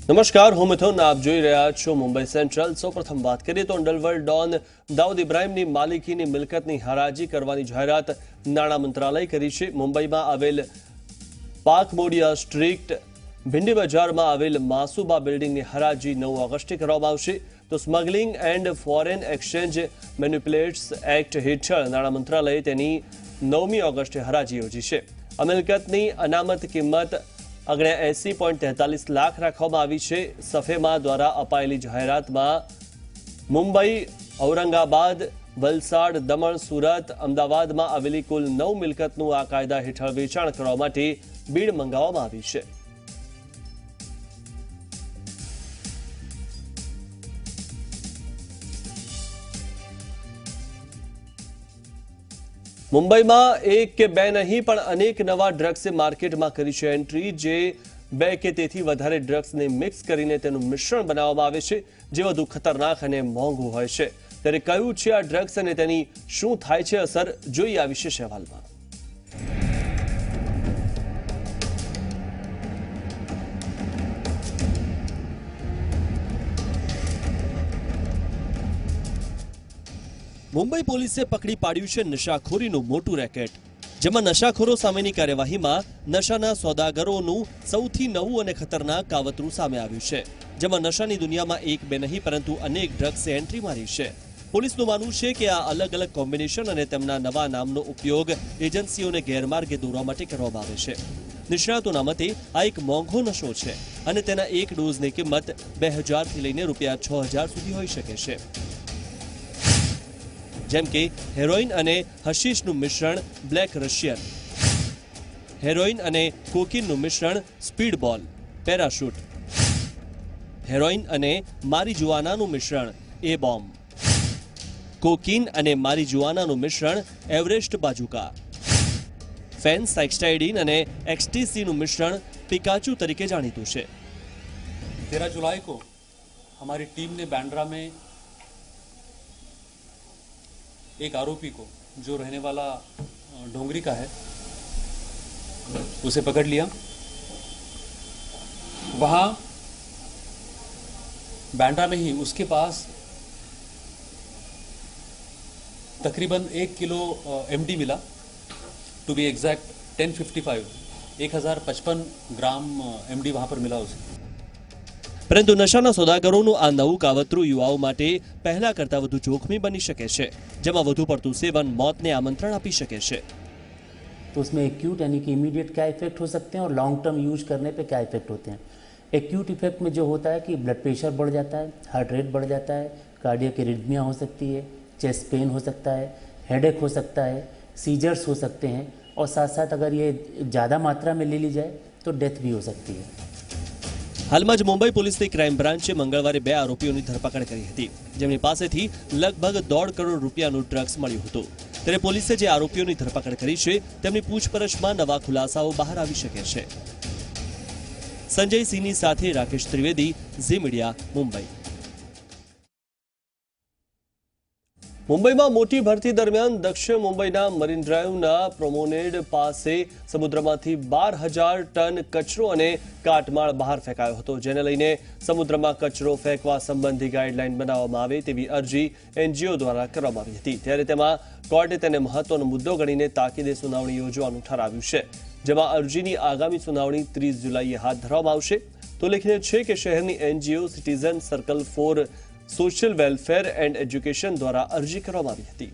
નમસ્કાર, હું મિથુન. આપ જોઈ રહ્યા છો મુંબઈ સેન્ટ્રલ. સૌપ્રથમ વાત કરીએ તો અંડરવર્લ્ડ ડોન દાઉદ ઇબ્રાહિમની માલિકીની મિલકતની હરાજી કરવાની જાહેરાત નાણાં મંત્રાલય કરી છે. મુંબઈમાં આવેલ પાક મોડિયા સ્ટ્રીટ ભિંડી બજારમાં આવેલ માસુબા બિલ્ડિંગની હરાજી 9 ઓગસ્ટે કરવામાં આવશે. તો smuggling and foreign exchange manipulators act હેઠળ નાણાં મંત્રાલયે તેની 9મી ઓગસ્ટે હરાજી યોજી છે. આ મિલકતની અનામત કિંમત 79.43 લાખ રાખવામાં આવી છે. સફેમા દ્વારા અપાયેલી જાહેરાતમાં મુંબઈ, ઔરંગાબાદ, વલસાડ, દમણ, સુરત, અમદાવાદમાં આવેલી કુલ 9 મિલકતનું આ કાયદા હેઠળ વેચાણ કરવા માટે બીડ મંગાવવામાં આવી છે. મુંબઈમાં એક કે બે નહીં પણ અનેક નવા ડ્રગ્સે માર્કેટમાં કરી છે એન્ટ્રી. જે 2 કે તેથી વધારે ડ્રગ્સને મિક્સ કરીને તેનું મિશ્રણ બનાવવામાં આવે છે, જે વધુ ખતરનાક અને મોંઘું હોય છે. ત્યારે કયું છે આ ડ્રગ્સ અને તેની શું થાય છે અસર, જોઈએ આ વિશેષ અહેવાલમાં. મુંબઈ પોલીસે પકડી પાડ્યું છે નશાખોરીનું મોટું રેકેટ, જેમાં નશાખોરો સામેની કાર્યવાહીમાં નશાના સોદાગરોનું સૌથી નવું અને ખતરનાક કાવતરું સામે આવ્યું છે, જેમાં નશાની દુનિયામાં એક બે નહીં પરંતુ અનેક ડ્રગ્સે એન્ટ્રી મારી છે. પોલીસનું માનવું છે કે આ અલગ અલગ કોમ્બિનેશન અને તેમના નવા નામનો ઉપયોગ એજન્સીઓને ગેરમાર્ગે દોરવા માટે કરવામાં આવે છે. નિષ્ણાતોના મતે આ એક મોંઘો નશો છે અને તેના એક ડોઝની કિંમત 2000 થી લઈને રૂપિયા 6000 સુધી હોઈ શકે છે. જેમ કે હેરોઇન અને હશીશનું મિશ્રણ બ્લેક રશિયન, હેરોઇન અને કોકીનનું મિશ્રણ સ્પીડ બોલ પેરાશૂટ, હેરોઇન અને મારીજુઆનાનું મિશ્રણ એ બોમ્બ, કોકીન અને મારીજુઆનાનું મિશ્રણ એવરેસ્ટ બાજુકા, ફેન્સાઇક્સ્ટાઇડિન અને એક્સટીસીનું મિશ્રણ પિકાચુ તરીકે જાણીતું છે. 13 जुलाई को हमारी टीम ने बांद्रा में एक आरोपी को जो रहने वाला डोंगरी का है उसे पकड़ लिया. वहाँ बांद्रा में ही उसके पास तकरीबन 1 किलो एमडी मिला. To be exact 1055 gram MD वहाँ पर मिला उसे. પરંતુ નશાના સોદાગરોનું આ નવું કાવતરું યુવાઓ માટે પહેલા કરતાં વધુ જોખમી બની શકે છે, જેમાં વધુ પડતું સેવન મોતને આમંત્રણ આપી શકે છે. तो उसमें एक्यूट यानी कि इमीडिएट क्या इफेक्ट हो सकते हैं और लॉन्ग टर्म यूज करने पे क्या इफेक्ट होते हैं. एक्यूट इफेक्ट में जो होता है कि ब्लड प्रेशर बढ़ जाता है, हार्ट रेट बढ़ जाता है, कार्डियक एरिथमिया हो सकती है, चेस्ट पेन हो सकता है, हेडेक हो सकता है, सीजर्स हो सकते हैं और साथ साथ अगर ये ज़्यादा मात्रा में ले ली जाए तो डेथ भी हो सकती है. હાલમાં જ મુંબઈ પોલીસની ક્રાઇમ બ્રાન્ચે મંગળવારે 2 આરોપીઓની ધરપકડ કરી હતી, જેમની પાસેથી લગભગ 1.5 કરોડ રૂપિયાનું ડ્રગ્સ મળ્યું હતું. ત્યારે પોલીસે જે આરોપીઓની ધરપકડ કરી છે તેમની પૂછપરછમાં નવા ખુલાસાઓ બહાર આવી શકે છે. સંજય સિંહની સાથે રાકેશ ત્રિવેદી, ઝી મીડિયા, મુંબઈ. મુંબઈમાં મોટી ભરતી દરમિયાન દક્ષિણ મુંબઈના મરીન ડ્રાઈવના પ્રોમોનેડ પાસે સમુદ્રમાંથી 12,000 ટન કચરો અને કાટમાળ બહાર ફેંકાયો હતો, જેને લઈને સમુદ્રમાં કચરો ફેંકવા સંબંધી ગાઈડલાઈન બનાવવામાં આવે તેવી અરજી એનજીઓ દ્વારા કરવામાં આવી હતી. ત્યારે તેમાં કોર્ટે તેને મહત્વનો મુદ્દો ગણીને તાકીદે સુનાવણી યોજવાનું ઠરાવ્યું છે, જેમાં અરજીની આગામી સુનાવણી 30 જુલાઈએ હાથ ધરવામાં આવશે. તો ઉલ્લેખનીય છે કે શહેરની NGO citizen circle four social welfare and education દ્વારા અરજી કરવામાં આવી હતી.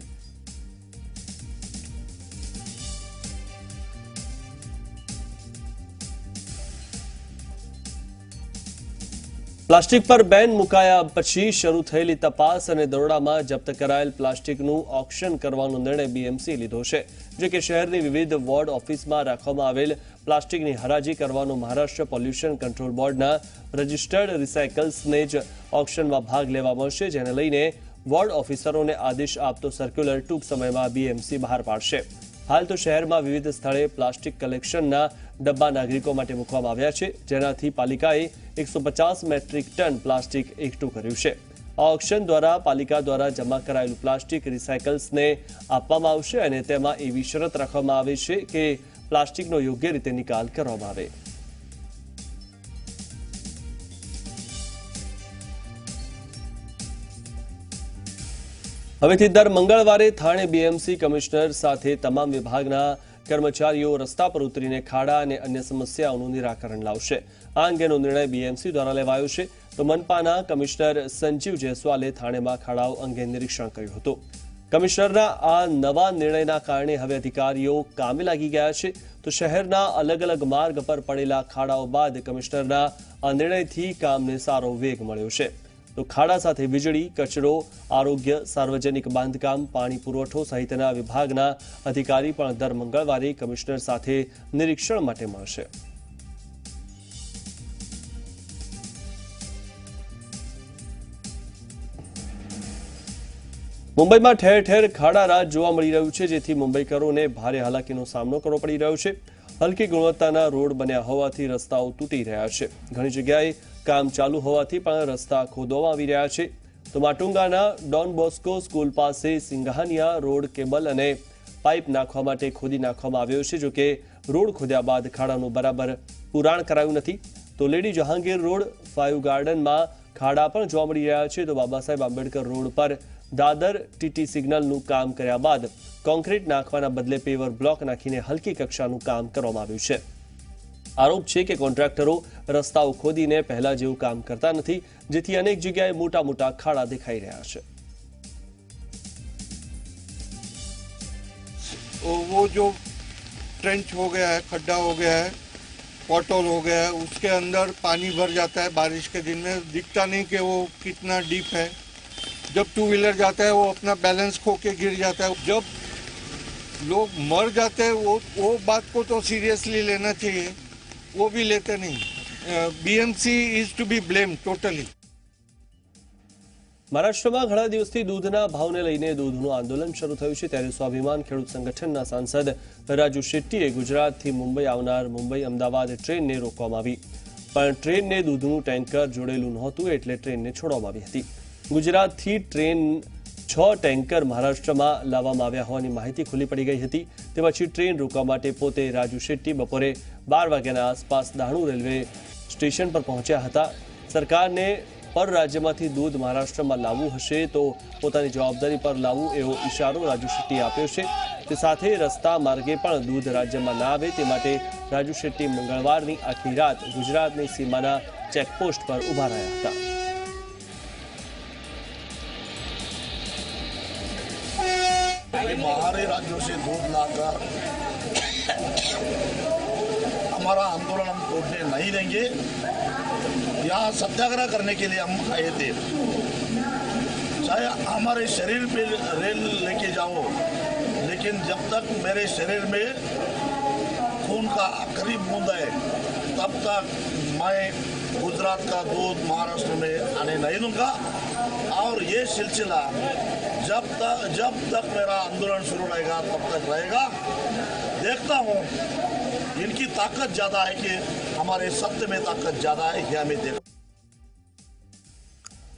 પ્લાસ્ટિક પર બેન મુકાયા પછી શરૂ થયેલી તપાસ અને દરોડામાં જપ્ત કરાયેલ પ્લાસ્ટિકનું ઓક્શન કરવાનો નિર્ણય બીએમસી લીધો છે. જો કે શહેરની વિવિધ વોર્ડ ઓફિસમાં રાખવામાં આવેલ પ્લાસ્ટિકની હરાજી કરવાનો મહારાષ્ટ્ર પોલ્યુશન કંટ્રોલ બોર્ડના રજિસ્ટર્ડ રિસાયકલ્સને જ ઓક્શનમાં ભાગ લેવા મળશે, જેને લઈને વોર્ડ ઓફિસરોને આદેશ આપતો સર્ક્યુલર ટૂંક સમયમાં બીએમસી બહાર પાડશે. હાલ તો શહેરમાં વિવિધ સ્થળે પ્લાસ્ટિક કલેક્શનના ડબ્બા નાગરિકો માટે મૂકવામાં આવ્યા છે, જેનાથી પાલિકાએ 150 મેટ્રિક ટન પ્લાસ્ટિક એકઠું કર્યું છે. આ ઓક્શન દ્વારા પાલિકા દ્વારા જમા કરાયેલું પ્લાસ્ટિક રિસાયકલ્સને આપવામાં આવશે અને તેમાં એવી શરત રાખવામાં આવે છે કે પ્લાસ્ટિકનો યોગ્ય રીતે નિકાલ કરવામાં આવે. હવેથી દર મંગળવારે થાણે બીએમસી કમિશનર સાથે તમામ વિભાગના કર્મચારીઓ રસ્તા પર ઉતરીને ખાડા અને અન્ય સમસ્યાઓનું નિરાકરણ લાવશે. આ અંગેનો નિર્ણય બીએમસી દ્વારા લેવાયો છે. તો મનપાના કમિશનર સંજીવ જયસ્વાલે થાણેમાં ખાડાઓ અંગે નિરીક્ષણ કર્યું હતું. કમિશનરના આ નવા નિર્ણયના કારણે હવે અધિકારીઓ કામે લાગી ગયા છે. તો શહેરના અલગ અલગ માર્ગ પર પડેલા ખાડાઓ બાદ કમિશનરના આ નિર્ણયથી કામને સારો વેગ મળ્યો છે. તો ખાડા સાથે વીજળી, કચરો, આરોગ્ય, સાર્વજનિક બાંધકામ, પાણી પુરવઠો સહિતના વિભાગના અધિકારી પણ દર મંગળવારે કમિશનર સાથે નિરીક્ષણ માટે મળશે. મુંબઈમાં ઠેર ઠેર ખાડા રાજ જોવા મળી રહ્યું છે, જેથી મુંબઈકરોને ભારે હાલાકીનો સામનો કરવો પડી રહ્યો છે. હલકી ગુણવત્તાના રોડ બન્યા હોવાથી રસ્તાઓ તૂટી રહ્યા છે. ઘણી જગ્યાએ કામ ચાલુ હોવાથી પણ રસ્તા ખોદવામાં આવી રહ્યા છે. તો માટુંગાના ડોન બોસ્કો સ્કૂલ પાસે સિંઘાનિયા રોડ કેબલ અને પાઇપ નાખવા માટે ખોદી નાખવામાં આવ્યો છે. જોકે રોડ ખોદ્યા બાદ ખાડાનું બરાબર પુરાણ કરાયું નથી. તો લેડી જહાંગીર રોડ, ફાઇવ ગાર્ડનમાં ખાડા પણ જોવા મળી રહ્યા છે. તો બાબા સાહેબ આંબેડકર રોડ પર દાદર ટીટી સિગ્નલનું કામ કર્યા બાદ કોન્ક્રીટ નાખવાના બદલે પેવર બ્લોક નાખીને હલકી કક્ષાનું કામ કરવામાં આવ્યું છે. આરોપ છે કે કોન્ટ્રાક્ટરો રસ્તાઓ ખોદીને પહેલા જેવું કામ કરતા નથી, જેથી અનેક જગ્યાએ મોટા મોટા ખાડા દેખાઈ રહ્યા છે. वो जो ट्रेंच हो गया है, खड्डा हो गया है, पॉटहोल हो गया है, उसके अंदर पानी भर जाता है बारिश के दिन में, दिखता नहीं कि वो कितना डीप है. जब टू व्हीलर जाता है वो अपना बैलेंस खो के गिर जाता है. जब लोग मर जाते हैं वो बात को तो सीरियसली लेना चाहिए, वो भी लेते नहीं. BMC is to be blame totally. મહારાષ્ટ્રમાં ઘણા દિવસથી દૂધના ભાવને લઈને દૂધનું આંદોલન શરૂ થયું છે. ત્યારે સ્વાભિમાન ખેડૂત સંગઠનના સાંસદ રાજુ શેટ્ટીએ ગુજરાતથી મુંબઈ આવનાર મુંબઈ અમદાવાદ ટ્રેનને રોકવામાં આવી, પણ ટ્રેનને દૂધનું ટેન્કર જોડેલું નહોતું એટલે ટ્રેનને છોડવામાં આવી હતી. ગુજરાતથી ટ્રેન 6 ટેન્કર મહારાષ્ટ્રમાં લાવવામાં આવ્યા હોવાની માહિતી ખુલ્લી પડી ગઈ હતી. તે પછી ટ્રેન રોકવા માટે પોતે રાજુ શેટ્ટી બપોરે 12 વાગ્યાના આસપાસ દાણુ રેલવે સ્ટેશન પર પહોંચ્યા હતા. સરકારને પર રાજ્યમાંથી દૂધ મહારાષ્ટ્રમાં લાવવું હશે તો પોતાની જવાબદારી પર લાવવું એવો ઇશારો રાજુ શેટ્ટીએ આપ્યો છે. તે સાથે રસ્તા માર્ગે પણ દૂધ રાજ્યમાં ના આવે તે માટે રાજુ શેટ્ટી મંગળવારની આખી રાત ગુજરાતની સીમાના ચેકપોસ્ટ પર ઊભા રહ્યા હતા. बाहरी राज्यों से दूध लाकर हमारा आंदोलन हम तोड़ने नहीं देंगे. यहाँ सत्याग्रह करने के लिए हम आए थे. चाहे हमारे शरीर पे रेल लेके जाओ, लेकिन जब तक मेरे शरीर में खून का आखिरी बूंद है तब तक मैं गुजरात का दूध महाराष्ट्र में आने नहीं दूंगा. और ये सिलसिला जब तक मेरा आंदोलन शुरू रहेगा तब तक रहेगा. देखता हूँ इनकी ताकत ज़्यादा है कि हमारे सत्य में ताकत ज़्यादा है, ये हमें देख.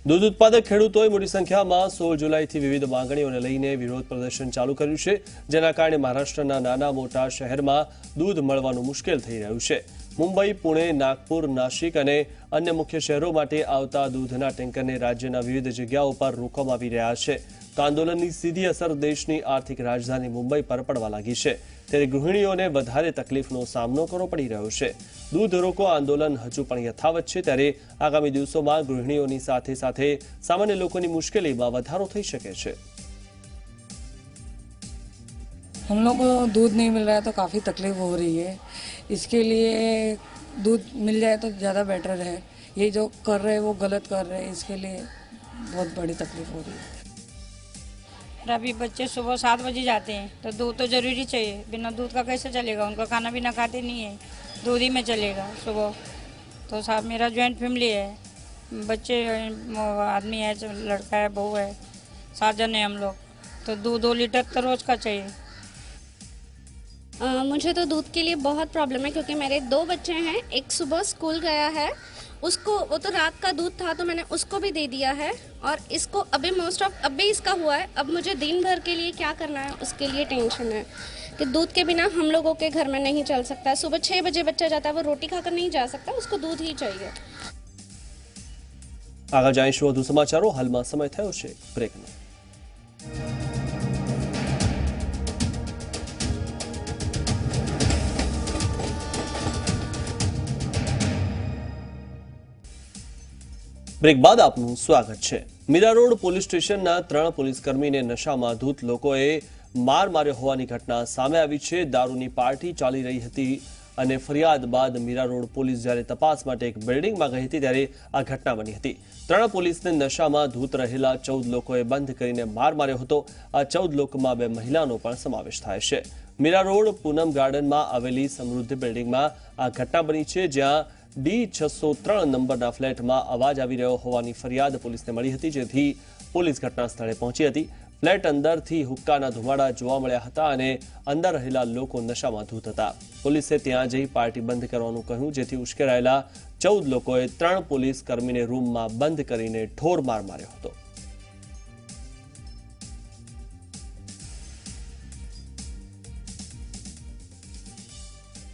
દૂધ ઉત્પાદક ખેડૂતોએ મોટી સંખ્યામાં 16 જુલાઈથી વિવિધ માંગણીઓને લઈને વિરોધ પ્રદર્શન ચાલુ કર્યું છે, જેના કારણે મહારાષ્ટ્રના નાના મોટા શહેરમાં દૂધ મળવાનું મુશ્કેલ થઈ રહ્યું છે. મુંબઈ, પુણે, નાગપુર, નાસિક અને અન્ય મુખ્ય શહેરો માટે આવતા દૂધના ટેન્કરને રાજ્યના વિવિધ જગ્યાઓ પર રોકવામાં આવી રહ્યા છે. તો આંદોલનની સીધી અસર દેશની આર્થિક રાજધાની મુંબઈ પર પડવા લાગી છે. ત્યારે ગૃહિણીઓને વધારે તકલીફનો સામનો કરવો પડી રહ્યો છે. દૂધ રોકો આંદોલન હજુ પણ યથાવત છે. ત્યારે આગામી દિવસોમાં ગૃહિણીઓની સાથે સાથે સામાન્ય લોકોની મુશ્કેલીમાં વધારો થઈ શકે છે. हम लोग को दूध नहीं मिल रहा है तो काफ़ी तकलीफ हो रही है. इसके लिए दूध मिल जाए तो ज़्यादा बेटर है. ये जो कर रहे हैं वो गलत कर रहे हैं, इसके लिए बहुत बड़ी तकलीफ हो रही है. अभी बच्चे सुबह 7 बजे जाते हैं तो दूध तो ज़रूरी चाहिए. बिना दूध का कैसे चलेगा? उनका खाना पीना खाते नहीं है, दूध ही में चलेगा सुबह. तो साहब मेरा जॉइंट फैमिली है, बच्चे आदमी है, लड़का है, बहू है, 7 जन हैं हम लोग. तो दूध 2 लीटर तो रोज़ का चाहिए. मुझे तो दूध के लिए बहुत प्रॉब्लम है क्योंकि मेरे 2 बच्चे हैं. एक सुबह स्कूल गया है, उसको वो तो रात का दूध था तो मैंने उसको भी दे दिया है. और इसको अभी मोस्ट ऑफ अभी इसका हुआ है. अब मुझे दिन भर के लिए क्या करना है उसके लिए टेंशन है कि दूध के बिना हम लोगों के घर में नहीं चल सकता है. सुबह 6 बजे बच्चा जाता है, वो रोटी खाकर नहीं जा सकता, उसको दूध ही चाहिए. આગળ જાણીશું વધુ સમાચારો. હાલમાં સમય થયો છે બ્રેકનો. બ્રેક બાદ આપનું સ્વાગત છે. મીરા રોડ પોલીસ સ્ટેશનના 3 પોલીસકર્મીને નશામાં ધૂત લોકોએ માર માર્યો હોવાની ઘટના સામે આવી છે. દારૂની પાર્ટી ચાલી રહી હતી અને ફરિયાદ બાદ મીરા રોડ પોલીસ જ્યારે તપાસ માટે એક બિલ્ડિંગમાં ગઈ હતી ત્યારે આ ઘટના બની હતી. 3 પોલીસને નશામાં ધૂત રહેલા 14 લોકોએ બંધ કરીને માર માર્યો હતો. આ 14 લોકોમાં 2 મહિલાનો પણ સમાવેશ થાય છે. મીરા રોડ પૂનમ ગાર્ડનમાં આવેલી સમૃદ્ધિ બિલ્ડિંગમાં આ ઘટના બની છે, જ્યાં D603 નંબરના ફ્લેટમાં અવાજ આવી રહ્યો હોવાની ફરિયાદ પોલીસને મળી હતી, જેથી પોલીસ ઘટના સ્થળે પહોંચી હતી. ફ્લેટ અંદરથી હુક્કાના ધુમાડા જોવા મળ્યા હતા અને અંદર રહેલા લોકો નશામાં ધૂત હતા. પોલીસે ત્યાં જઈ પાર્ટી બંધ કરવાનું કહ્યું, જેથી ઉશ્કેરાયેલા 14 લોકોએ 3 પોલીસ કર્મીને રૂમમાં બંધ કરીને ઠોર માર માર્યો હતો.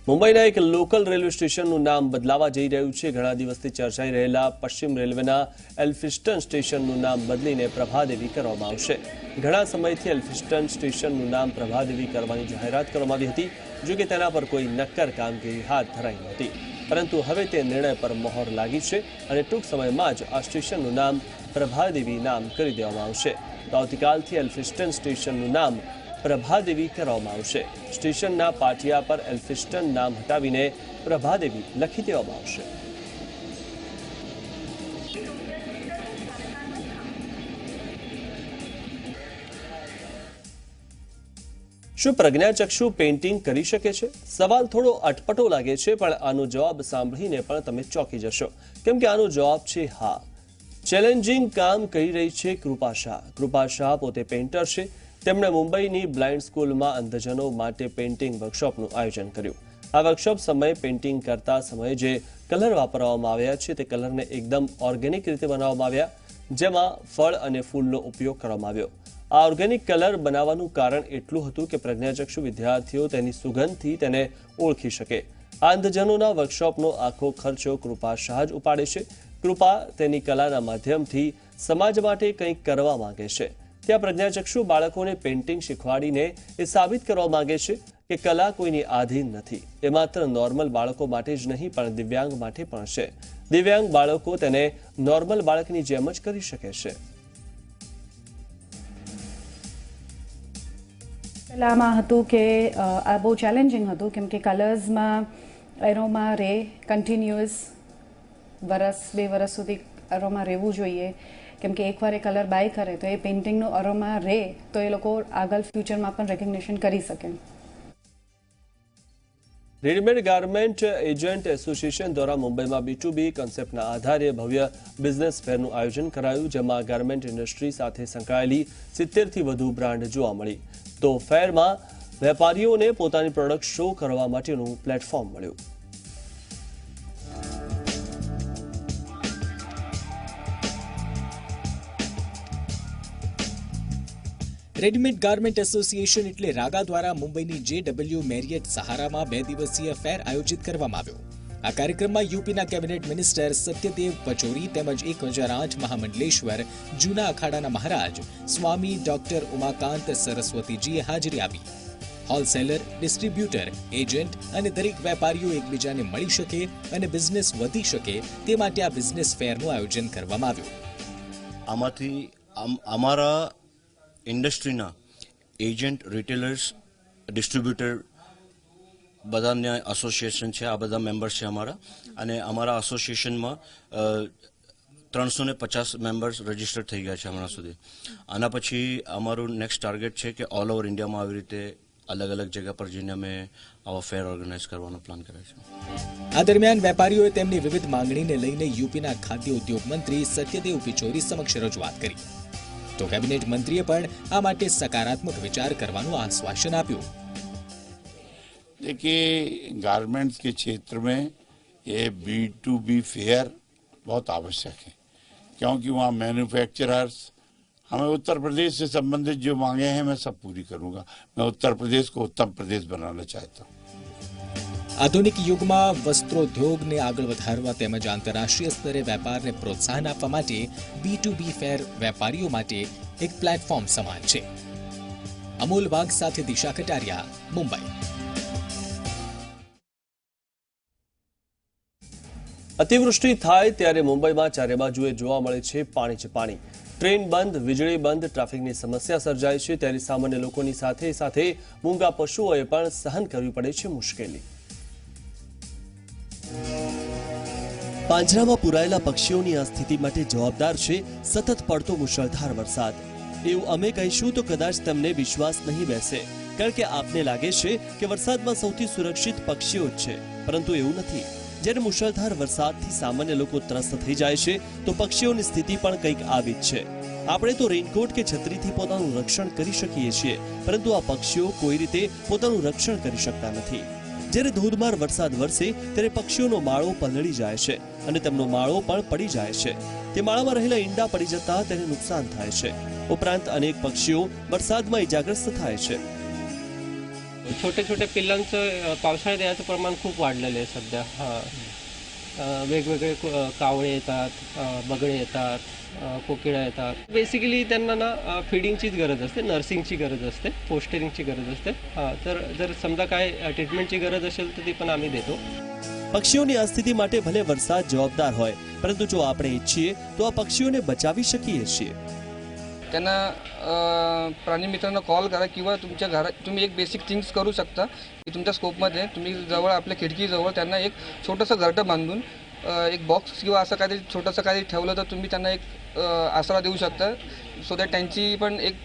મુંબઈના એક લોકલ રેલવે સ્ટેશનનું નામ બદલાવા જઈ રહ્યું છે. ઘણા દિવસથી ચર્ચાઈ રહેલા પશ્ચિમ રેલવેના એલ્ફિસ્ટન સ્ટેશનનું નામ બદલીને પ્રભાદેવી કરવામાં આવશે. ઘણા સમયથી એલ્ફિસ્ટન સ્ટેશનનું નામ પ્રભાદેવી કરવાની જાહેરાત કરવામાં આવી હતી, જો કે તેના પર કોઈ નક્કર કામગીરી હાથ ધરાઈ નહોતી. પરંતુ હવે તે નિર્ણય પર મહોર લાગી છે અને ટૂંક સમયમાં જ આ સ્ટેશનનું નામ પ્રભાદેવી નામ કરી દેવામાં આવશે. તો આવતીકાલથી એલ્ફિસ્ટન સ્ટેશનનું નામ પ્રભાદેવી કરવામાં આવશે. સ્ટેશનના પાટિયા પર એલ્ફિસ્ટન નામ હટાવીને પ્રભાદેવી લખી દેવામાં આવશે. શું પ્રજ્ઞાચક્ષુ પેઇન્ટિંગ કરી શકે છે? સવાલ થોડો અટપટો લાગે છે, પણ આનો જવાબ સાંભળીને પણ તમે ચોંકી જશો, કેમ કે આનો જવાબ છે હા. ચેલેન્જિંગ કામ કરી રહી છે કૃપા શાહ. કૃપા શાહ પોતે પેઇન્ટર છે. તેમણે મુંબઈની બ્લાઇન્ડ સ્કૂલમાં અંધજનો માટે પેઇન્ટિંગ વર્કશોપનું આયોજન કર્યું. આ વર્કશોપ સમયે પેઇન્ટિંગ કરતા સમયે જે કલર વાપરવામાં આવ્યા છે તે કલરને એકદમ ઓર્ગેનિક રીતે બનાવવામાં આવ્યા, જેમાં ફળ અને ફૂલનો ઉપયોગ કરવામાં આવ્યો. આ ઓર્ગેનિક કલર બનાવવાનું કારણ એટલું હતું કે પ્રજ્ઞાચક્ષુ વિદ્યાર્થીઓ તેની સુગંધથી તેને ઓળખી શકે. આ અંધજનોના વર્કશોપનો આખો ખર્ચો કૃપા શાહ જ ઉપાડે છે. કૃપા તેની કલાના માધ્યમથી સમાજ માટે કંઈક કરવા માંગે છે. ત્યાં પ્રજ્ઞાચક્ષુ બાળકોને પેઇન્ટિંગ શીખવાડીને એ સાબિત કરવા માંગે છે કે કલા કોઈની આધીન નથી. એ માત્ર નોર્મલ બાળકો માટે જ નહીં, પણ દિવ્યાંગ માટે પણ છે. દિવ્યાંગ બાળકો તેને નોર્મલ બાળકની જેમ જ કરી શકે છે. પહેલાંમાં હતું કે આ બહુ ચેલેન્જિંગ હતું, કેમ કે કલર્સમાં એરોમાં રે કન્ટિન્યુઅસ 1-2 વર્ષ સુધી એરોમાં રહેવું જોઈએ, કેમ કે એકવાર એ કલર બાય કરે તો એ પેઇન્ટિંગનો અરોમા રહે તો એ લોકો આગળ ફ્યુચરમાં પણ રેકગ્નિશન કરી શકે. રેડીમેડ ગાર્મેન્ટ એજન્ટ એસોસિએશન દ્વારા મુંબઈમાં B2B કોન્સેપ્ટના આધારે ભવ્ય બિઝનેસ ફેરનું આયોજન કરાયું, જેમાં ગાર્મેન્ટ ઇન્ડસ્ટ્રી સાથે સંકળાયેલી 70થી વધુ બ્રાન્ડ જોવા મળી. તો ફેરમાં વેપારીઓને પોતાની પ્રોડક્ટ શો કરવા માટેનું પ્લેટફોર્મ મળ્યું. રેડીમેડ ગાર્મેન્ટ એસોસિએશન એટલે રાગા દ્વારા મુંબઈની JW મેરિયટ સહારામાં 2 દિવસીય ફેર આયોજિત કરવામાં આવ્યો. આ કાર્યક્રમમાં યુપીના કેબિનેટ મિનિસ્ટર સત્યદેવ પચોરી તેમજ 1008 મહામંડલેશ્વર જૂના અખાડાના મહારાજ સ્વામી ડોક્ટર ઉમાકાંત સરસ્વતીજીએ હાજરી આપી. હોલસેલર, ડિસ્ટ્રીબ્યુટર, એજન્ટ અને દરેક વેપારીઓ એકબીજાને મળી શકે અને બિઝનેસ વધી શકે તે માટે આ બિઝનેસ ફેરનું આયોજન કરવામાં આવ્યું. આમાંથી અમારા ઇન્ડસ્ટ્રીના એજન્ટ, રિટેલર્સ, ડિસ્ટ્રીબ્યુટર બધાના એસોસિએશન છે. આ બધા મેમ્બર્સ છે અમારા, અને અમારા એસોસિએશનમાં 350 મેમ્બર્સ રજીસ્ટર થઈ ગયા છે હમણાં સુધી. આના પછી અમારું નેક્સ્ટ ટાર્ગેટ છે કે ઓલ ઓવર ઇન્ડિયામાં આવી રીતે અલગ અલગ જગ્યા પર જઈને અમે આવા ફેર ઓર્ગેનાઇઝ કરવાનો પ્લાન કર્યો છે. આ દરમિયાન વેપારીઓએ તેમની વિવિધ માંગણીને લઈને યુપીના ખાદ્ય ઉદ્યોગ મંત્રી સત્યદેવ પિચોરી સમક્ષ રજૂઆત કરી. તો કેબિનેટ મંત્રીએ પણ આ માટે સકારાત્મક વિચાર કરવાનું आश्वासन આપ્યું. देखिए, गारमेंट्स के क्षेत्र में ये B2B फेयर बहुत आवश्यक है, क्योंकि वहाँ मैन्युफैक्चरर्स, हमें उत्तर प्रदेश से संबंधित जो मांगे हैं मैं सब पूरी करूँगा. मैं उत्तर प्रदेश को उत्तम प्रदेश बनाना चाहता हूँ. આધુનિક યુગમાં વસ્ત્રોદ્યોગને આગળ વધારવા તેમજ આંતરરાષ્ટ્રીય સ્તરે વેપારને પ્રોત્સાહન આપવા માટે B2B ફેર વેપારીઓ માટે એક પ્લેટફોર્મ સમાન છે. અમૂલ વાઘ સાથે દિશા કટારિયા, મુંબઈ. અતિવૃષ્ટિ થાય ત્યારે મુંબઈમાં ચારે બાજુએ જોવા મળે છે પાણી જ પાણી. ટ્રેન બંધ, વીજળી બંધ, ટ્રાફિકની સમસ્યા સર્જાય છે ત્યારે સામાન્ય લોકોની સાથે સાથે મૂંગા પશુઓએ પણ સહન કરવી પડે છે મુશ્કેલી. પાંજરામાં પુરાયેલા પક્ષીઓની આ સ્થિતિ માટે જવાબદાર છે સતત પડતો મુશળધાર વરસાદ. એવું અમે કહીશું તો કદાચ તમને વિશ્વાસ નહીં બેસે, કારણ કે આપને લાગે છે કે વરસાદમાં સૌથી સુરક્ષિત પક્ષીઓ જ છે, પરંતુ એવું નથી. જ્યારે મુશળધાર વરસાદથી સામાન્ય લોકો ત્રસ્ત થઈ જાય છે તો પક્ષીઓની સ્થિતિ પણ કંઈક આવી જ છે. આપણે તો રેઇનકોટ કે છત્રીથી પોતાનું રક્ષણ કરી શકીએ છીએ, પરંતુ આ પક્ષીઓ કોઈ રીતે પોતાનું રક્ષણ કરી શકતા નથી. જ્યારે ધોધમાર વરસાદ વરસે ત્યારે પક્ષીઓનો માળો પલળી જાય છે અને તેમનો માળો પણ પડી જાય છે. તે માળામાં રહેલા ઈંડા પડી જતા તેને નુકસાન થાય છે. ઉપરાંત अनेक पक्षीओ वरसादમાં इजाग्रस्त થાય છે. छोटे छोटे पिल्लांचं पावसाळ्यात याचं प्रमाण खूप वाढलेलं आहे सध्या. वेगवेगळे कावळे येतात, बगळे येतात, कोकिळा येतात. बेसिकली त्यांना ना फीडिंगचीच गरज असते, नर्सिंगची गरज असते, फोस्टरिंगची गरज असते. तर जर समजा काय ट्रीटमेंटची गरज असेल तर ती पण आम्ही देतो. પક્ષીઓની આ સ્થિતિ માટે ભલે વરસાદ જવાબદાર હોય, પરંતુ જો આપણે ઈચ્છીએ તો આ પક્ષીઓને બચાવી શકીએ છીએ. त्यांना प्राणी मित्रांना कॉल करा किंवा तुमच्या घरात तुम्ही एक बेसिक थिंग्स करू शकता की तुमच्या स्कोपमध्ये तुम्ही जवळ आपल्या खिडकीजवळ त्यांना एक छोटंसं घरटं बांधून एक बॉक्स किंवा असं काहीतरी छोटंसं काहीतरी ठेवलं तर तुम्ही त्यांना एक आसरा देऊ शकता, सो दॅट त्यांची पण एक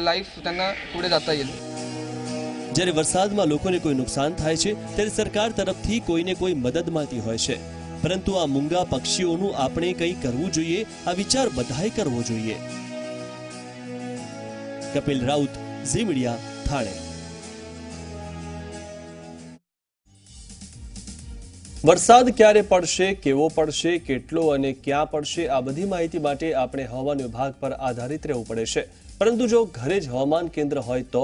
लाईफ त्यांना पुढे जाता येईल. જ્યારે વરસાદમાં લોકોને કોઈ નુકસાન થાય છે ત્યારે સરકાર તરફથી કોઈને કોઈ મદદ મળતી હોય છે, પરંતુ આ મૂંગા પક્ષીઓનું આપણે કંઈ કરવું જોઈએ, આ વિચાર બધાએ કરવો જોઈએ. કપિલ રાઉત, ઝી મીડિયા, થાણે. વરસાદ ક્યારે પડશે, કેવો પડશે, કેટલો અને ક્યાં પડશે, આ બધી માહિતી માટે આપણે હવામાન વિભાગ પર આધારિત રહેવું પડે છે. પરંતુ જો ઘરે જ હવામાન કેન્દ્ર હોય તો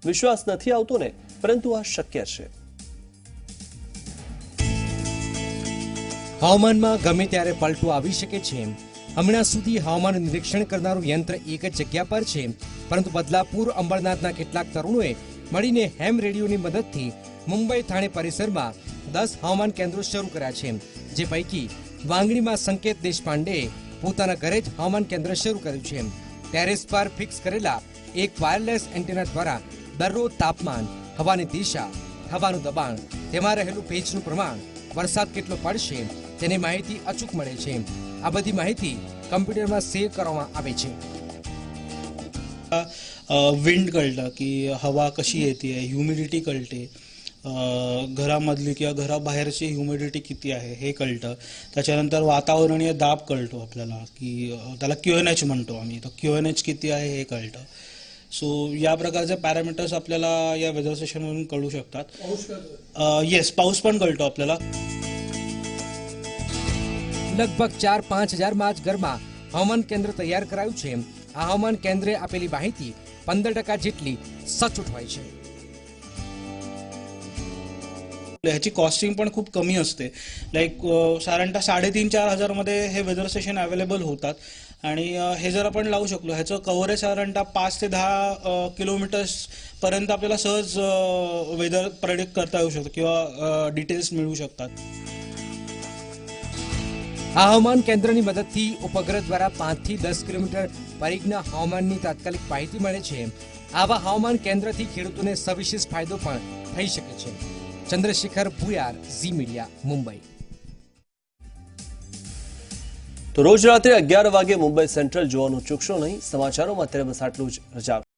વિશ્વાસ નથી આવતો ને, પરંતુ આ શક્ય છે. હવામાનમાં ગમે ત્યારે પલટો આવી શકે છે. હમણાં સુધી હવામાન નિરીક્ષણ કરનારું યંત્ર એક જ જગ્યા પર છે, પરંતુ બદલાપુર અંબરનાથના કેટલાક તરુણોએ મળીને હેમ રેડિયોની મદદથી મુંબઈ થાણે પરિસરમાં 10 હવામાન કેન્દ્રો શરૂ કર્યા છે, જે પૈકી વાંગણીમાં સંકેત દેશપાંડેએ પોતાના ઘરે જ હવામાન કેન્દ્ર શરૂ કર્યું છે. ટેરેસ પર ફિક્સ કરેલા એક વાયરલેસ એન્ટેના દ્વારા દરરોજ તાપમાન, હવાની દિશા, હવાનું દબાણ, તેમાં રહેલું ભેજનું પ્રમાણ, વરસાદ કેટલો પડશે તેની માહિતી અચૂક મળે છે. આ બધી माहिती कम्प्युटરમાં सेव કરવામાં આવે છે. विंड कळतं की हवा कशी येते, ह्युमिडिटी कळते, घरामधली किंवा घराबाहेरची ह्युमिडिटी किती आहे हे कळतं. त्याच्यानंतर वातावरणीय दाब कळतो आपल्याला, की त्याला QNH म्हणतो आम्ही, तर QNH किती आहे हे कळतं. सो या प्रकारचे पॅरामीटर्स आपल्याला या वेदर स्टेशनवरून कळू शकतात. येस, पाऊस पण कळतो आपल्याला. લગભગ 4-5 હજારમાં જ ઘરમાં હવામાન કેન્દ્ર તૈયાર કરાયું છે. આ હવામાન કેન્દ્રે આપેલી માહિતી 15% જેટલી સચોટ હોય છે. ह्याची कॉस्टिंग पण खूप कमी असते. लाईक साधारणतः 3,500-4 हजारमध्ये हे वेदर स्टेशन अवेलेबल होतात. आणि हे जर आपण लावू शकलो, ह्याचं कव्हरेज साधारणतः 5 ते 10 किलोमीटर्स पर्यंत आपल्याला सहज वेदर प्रेडिक्ट करता येऊ शकतं किंवा डिटेल्स मिळू शकतात. આ હવામાન કેન્દ્રની મદદથી ઉપગ્રહ દ્વારા 5 થી 10 કિલોમીટર પરિઘના હવામાનની તાત્કાલિક માહિતી મળે છે. આવા હવામાન કેન્દ્રથી ખેડૂતોને સવિશેષ ફાયદો પણ થઈ શકે છે. ચંદ્રશેખર ભુયાર, ઝી મીડિયા, મુંબઈ. તો રોજ રાત્રે 11 વાગે મુંબઈ સેન્ટ્રલ જોવાનું ચૂકશો નહીં. સમાચારોમાં અત્યારે બસ આટલું જ. રજા.